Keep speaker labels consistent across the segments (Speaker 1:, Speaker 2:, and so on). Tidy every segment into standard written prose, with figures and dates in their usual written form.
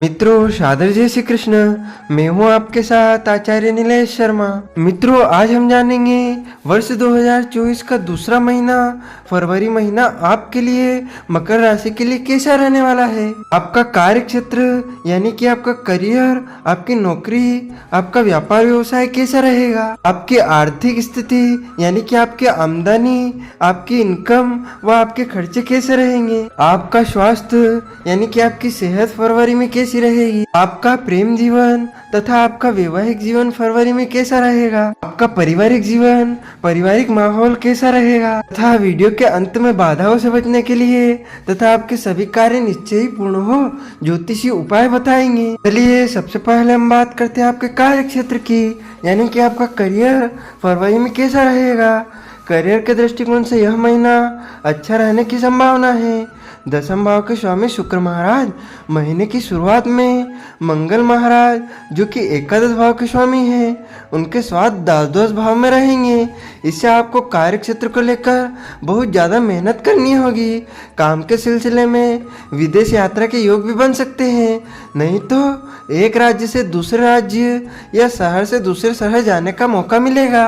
Speaker 1: मित्रों, सादर जय श्री कृष्ण। मैं हूं आपके साथ आचार्य नीलेश शर्मा। मित्रों, आज हम जानेंगे वर्ष 2024 का दूसरा महीना फरवरी महीना आपके लिए मकर राशि के लिए कैसा रहने वाला है। आपका कार्य क्षेत्र यानी कि आपका करियर, आपकी नौकरी, आपका व्यापार व्यवसाय कैसा रहेगा। आपकी आर्थिक स्थिति यानी कि आपकी आमदनी, आपकी इनकम व आपके खर्चे कैसे रहेंगे। आपका स्वास्थ्य यानी कि आपकी सेहत फरवरी में कैसी रहेगी। आपका प्रेम जीवन तथा आपका वैवाहिक जीवन फरवरी में कैसा रहेगा। आपका पारिवारिक जीवन, पारिवारिक माहौल कैसा रहेगा। तथा वीडियो के अंत में बाधाओं से बचने के लिए तथा आपके सभी कार्य निश्चय ही पूर्ण हो ज्योतिषी उपाय बताएंगे। चलिए सबसे पहले हम बात करते हैं आपके कार्य क्षेत्र की, यानी कि आपका करियर फरवरी में कैसा रहेगा। करियर के दृष्टिकोण से यह महीना अच्छा रहने की संभावना है। दसम भाव के स्वामी शुक्र महाराज महीने की शुरुआत में मंगल महाराज जो कि एकादश भाव के स्वामी हैं, उनके साथ द्वादश भाव में रहेंगे। इससे आपको कार्य क्षेत्र को लेकर बहुत ज़्यादा मेहनत करनी होगी। काम के सिलसिले में विदेश यात्रा के योग भी बन सकते हैं, नहीं तो एक राज्य से दूसरे राज्य या शहर से दूसरे शहर जाने का मौका मिलेगा।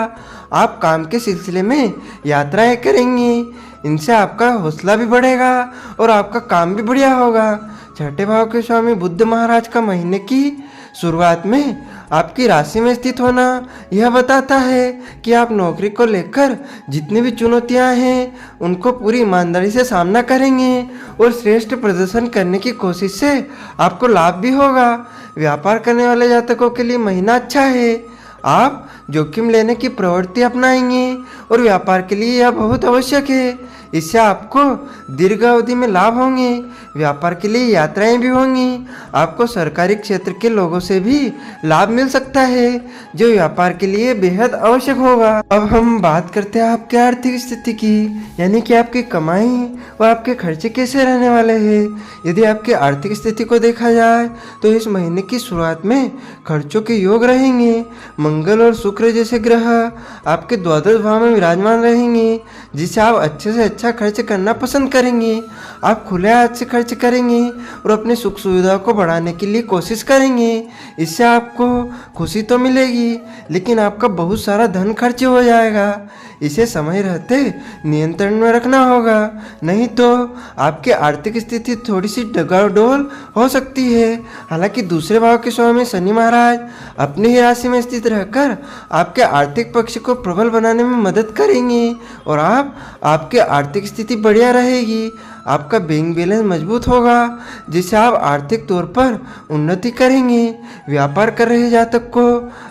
Speaker 1: आप काम के सिलसिले में यात्राएं करेंगे, इनसे आपका हौसला भी बढ़ेगा और आपका काम भी बढ़िया होगा। छठे भाव के स्वामी बुध महाराज का महीने की शुरुआत में आपकी राशि में स्थित होना यह बताता है कि आप नौकरी को लेकर जितनी भी चुनौतियां हैं उनको पूरी ईमानदारी से सामना करेंगे और श्रेष्ठ प्रदर्शन करने की कोशिश से आपको लाभ भी होगा। व्यापार करने वाले जातकों के लिए महीना अच्छा है। आप जोखिम लेने की प्रवृत्ति अपनाएंगे और व्यापार के लिए यह बहुत आवश्यक है। इससे आपको दीर्घ अवधि में लाभ होंगे। व्यापार के लिए यात्राएं भी होंगी। आपको सरकारी क्षेत्र के लोगों से भी लाभ मिल सकता है जो व्यापार के लिए बेहद आवश्यक होगा। अब हम बात करते हैं आपकी आर्थिक स्थिति की, यानी कि आपकी कमाई व आपके खर्चे कैसे रहने वाले हैं। यदि आपकी आर्थिक स्थिति को देखा जाए तो इस महीने की शुरुआत में खर्चों के योग रहेंगे। मंगल और शुक्र जैसे ग्रह आपके द्वादश भाव में विराजमान रहेंगे, जिससे आप अच्छे से अच्छा खर्च करना पसंद करेंगे। आप खुले हाथ से खर्च करेंगे और अपने सुख सुविधा को बढ़ाने के लिए कोशिश करेंगे। इससे आपको खुशी तो मिलेगी, लेकिन आपका बहुत सारा धन खर्च हो जाएगा। इसे समय रहते नियंत्रण में रखना होगा, नहीं तो आपकी आर्थिक स्थिति थोड़ी सी डगडोल हो सकती है। हालांकि दूसरे भाव के स्वामी शनि महाराज अपनी ही राशि में स्थित रहकर आपके आर्थिक पक्ष को प्रबल बनाने में मदद करेंगे और आपकी आर्थिक स्थिति बढ़िया रहेगी। आपका बैंक बैलेंस मजबूत होगा, जिससे आप आर्थिक तौर पर उन्नति करेंगे। व्यापार कर रहे जातक को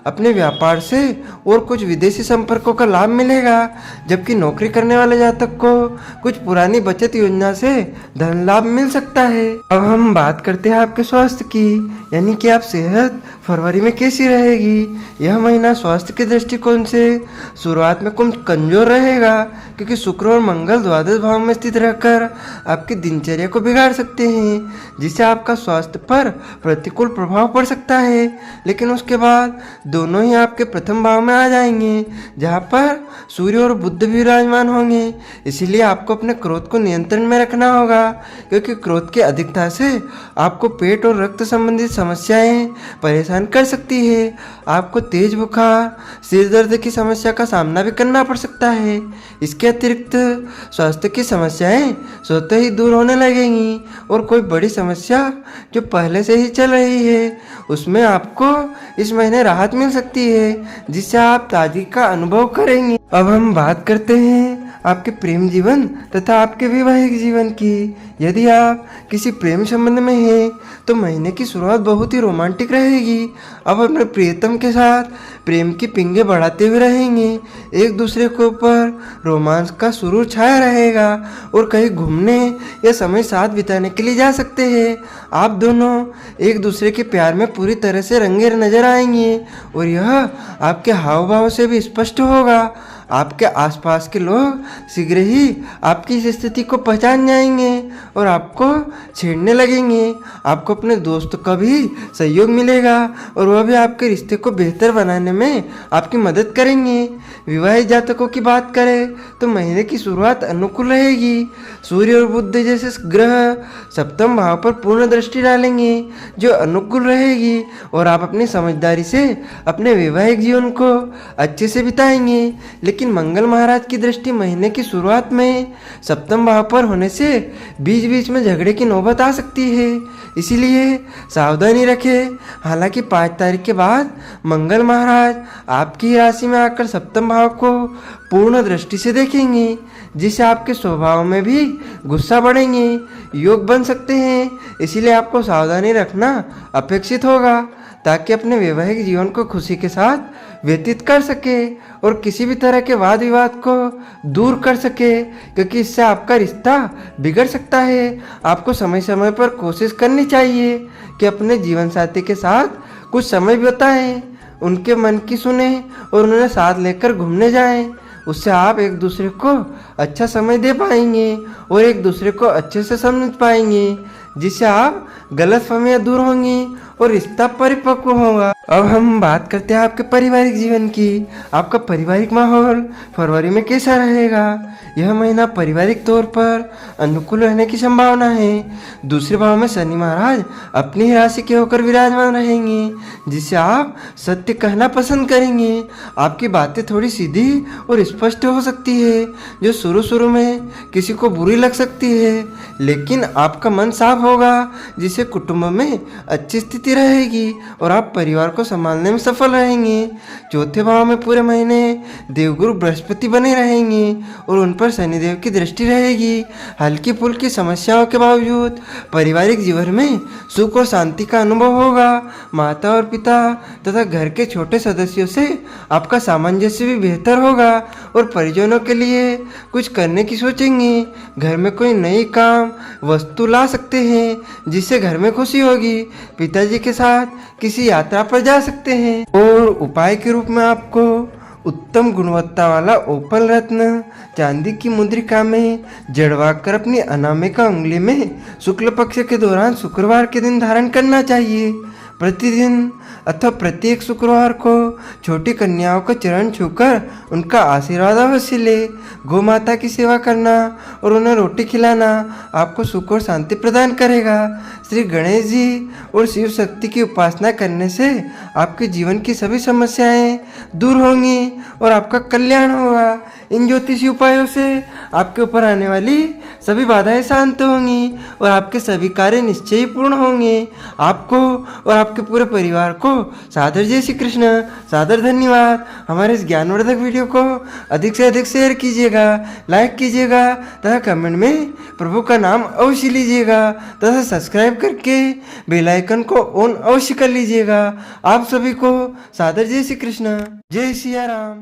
Speaker 1: अपने व्यापार से और कुछ विदेशी संपर्कों का लाभ मिलेगा, जबकि नौकरी करने वाले जातक को कुछ पुरानी बचत योजना से धन लाभ मिल सकता है। अब हम बात करते हैं आपके स्वास्थ्य की, यानी कि आप सेहत फरवरी में कैसी रहेगी। यह महीना स्वास्थ्य के दृष्टिकोण से शुरुआत में कुछ कमजोर रहेगा, क्योंकि शुक्र और मंगल द्वादश भाव में स्थित रहकर आपकी दिनचर्या को बिगाड़ सकते हैं, जिससे आपका स्वास्थ्य पर प्रतिकूल प्रभाव पड़ सकता है। लेकिन उसके बाद दोनों ही आपके प्रथम भाव में आ जाएंगे, जहाँ पर सूर्य और बुध भी विराजमान होंगे। इसीलिए आपको अपने क्रोध को नियंत्रण में रखना होगा, क्योंकि क्रोध की अधिकता से आपको पेट और रक्त संबंधित समस्याएं परेशान कर सकती है। आपको तेज बुखार, सिर दर्द की समस्या का सामना भी करना पड़ सकता है। इसके अतिरिक्त स्वास्थ्य की समस्याएं स्वतः ही दूर होने लगेंगी और कोई बड़ी समस्या जो पहले से ही चल रही है उसमें आपको इस महीने राहत मिल सकती है, जिससे आप ताजगी का अनुभव करेंगे। अब हम बात करते हैं आपके प्रेम जीवन तथा आपके वैवाहिक जीवन की। यदि आप किसी प्रेम संबंध में हैं तो महीने की शुरुआत बहुत ही रोमांटिक रहेगी। आप अपने प्रियतम के साथ प्रेम की पिंगे बढ़ाते हुए रहेंगे। एक दूसरे के ऊपर रोमांस का सुरूर छाया रहेगा और कहीं घूमने या समय साथ बिताने के लिए जा सकते हैं। आप दोनों एक दूसरे के प्यार में पूरी तरह से रंगे नजर आएंगे और यह आपके हाव भाव से भी स्पष्ट होगा। आपके आसपास के लोग शीघ्र ही आपकी इस स्थिति को पहचान जाएंगे और आपको छेड़ने लगेंगे। आपको अपने दोस्त का भी सहयोग मिलेगा और वह भी आपके रिश्ते को बेहतर बनाने में आपकी मदद करेंगे। विवाहित जातकों की बात करें तो महीने की शुरुआत अनुकूल रहेगी। सूर्य और बुध जैसे ग्रह सप्तम भाव पर पूर्ण दृष्टि डालेंगे जो अनुकूल रहेगी और आप अपनी समझदारी से अपने वैवाहिक जीवन को अच्छे से बिताएंगे। लेकिन मंगल महाराज की दृष्टि महीने की शुरुआत में सप्तम भाव पर होने से बीच बीच में झगड़े की नौबत आ सकती है, इसीलिए सावधानी रखें। हालांकि 5 तारीख के बाद मंगल महाराज आपकी राशि में आकर सप्तम भाव को पूर्ण दृष्टि से देखेंगे जिससे आपके स्वभाव में भी गुस्सा बढ़ेंगे, योग बन सकते हैं। इसीलिए आपको सावधानी रखना अपेक्षित होगा ताकि अपने वैवाहिक जीवन को खुशी के साथ व्यतीत कर सके और किसी भी तरह के वाद विवाद को दूर कर सके, क्योंकि इससे आपका रिश्ता बिगड़ सकता है। आपको समय समय पर कोशिश करनी चाहिए कि अपने जीवन साथी के साथ कुछ समय बिताएं, उनके मन की सुने और उन्हें साथ लेकर घूमने जाएं। उससे आप एक दूसरे को अच्छा समय दे पाएंगे और एक दूसरे को अच्छे से समझ पाएंगे, जिससे आप गलतफहमियां दूर होंगी और रिश्ता परिपक्व होगा। अब हम बात करते हैं आपके पारिवारिक जीवन की। आपका पारिवारिक माहौल फरवरी में कैसा रहेगा? यह महीना पारिवारिक तौर पर अनुकूल रहने की संभावना है। दूसरे भाव में शनि महाराज अपनी ही राशि के होकर विराजमान रहेंगे जिससे आप सत्य कहना पसंद करेंगे। आपकी बातें थोड़ी सीधी और स्पष्ट हो सकती है जो शुरू में किसी को बुरी लग सकती है, लेकिन आपका मन साफ होगा जिससे कुटुंब में अच्छी स्थिति रहेगी और आप परिवार को संभालने में सफल रहेंगे। चौथे भाव में पूरे महीने देवगुरु बृहस्पति बने रहेंगे और उन पर शनिदेव की दृष्टि रहेगी। हल्की फुल्की समस्याओं के बावजूद पारिवारिक जीवन में सुख और शांति का अनुभव होगा। माता और पिता तथा घर के छोटे सदस्यों से आपका सामंजस्य भी बेहतर होगा और परिजनों के लिए कुछ करने की सोचेंगे। घर में कोई नई काम वस्तु ला सकते हैं जिससे घर में खुशी होगी। पिताजी के साथ किसी यात्रा पर जा सकते हैं और उपाय के रूप में आपको उत्तम गुणवत्ता वाला ओपल रत्न चांदी की मुद्रिका में जड़वा कर अपनी अनामिका उंगली में शुक्ल पक्ष के दौरान शुक्रवार के दिन धारण करना चाहिए। प्रतिदिन अथवा प्रत्येक शुक्रवार को छोटी कन्याओं का चरण छूकर उनका आशीर्वाद अवश्य ले। गौ माता की सेवा करना और उन्हें रोटी खिलाना आपको सुख और शांति प्रदान करेगा। श्री गणेश जी और शिव शक्ति की उपासना करने से आपके जीवन की सभी समस्याएं दूर होंगी और आपका कल्याण होगा। इन ज्योतिषी उपायों से आपके ऊपर आने वाली सभी बाधाएं शांत होंगी और आपके सभी कार्य निश्चय ही पूर्ण होंगे। आपको और आपके पूरे परिवार को सादर जय श्री कृष्ण, सादर धन्यवाद। हमारे इस ज्ञानवर्धक वीडियो को अधिक से अधिक शेयर कीजिएगा, लाइक कीजिएगा तथा कमेंट में प्रभु का नाम अवश्य लीजिएगा तथा सब्सक्राइब करके बेल आइकन को ऑन अवश्य कर लीजिएगा। आप सभी को सादर जय श्री कृष्ण, जय सिया राम।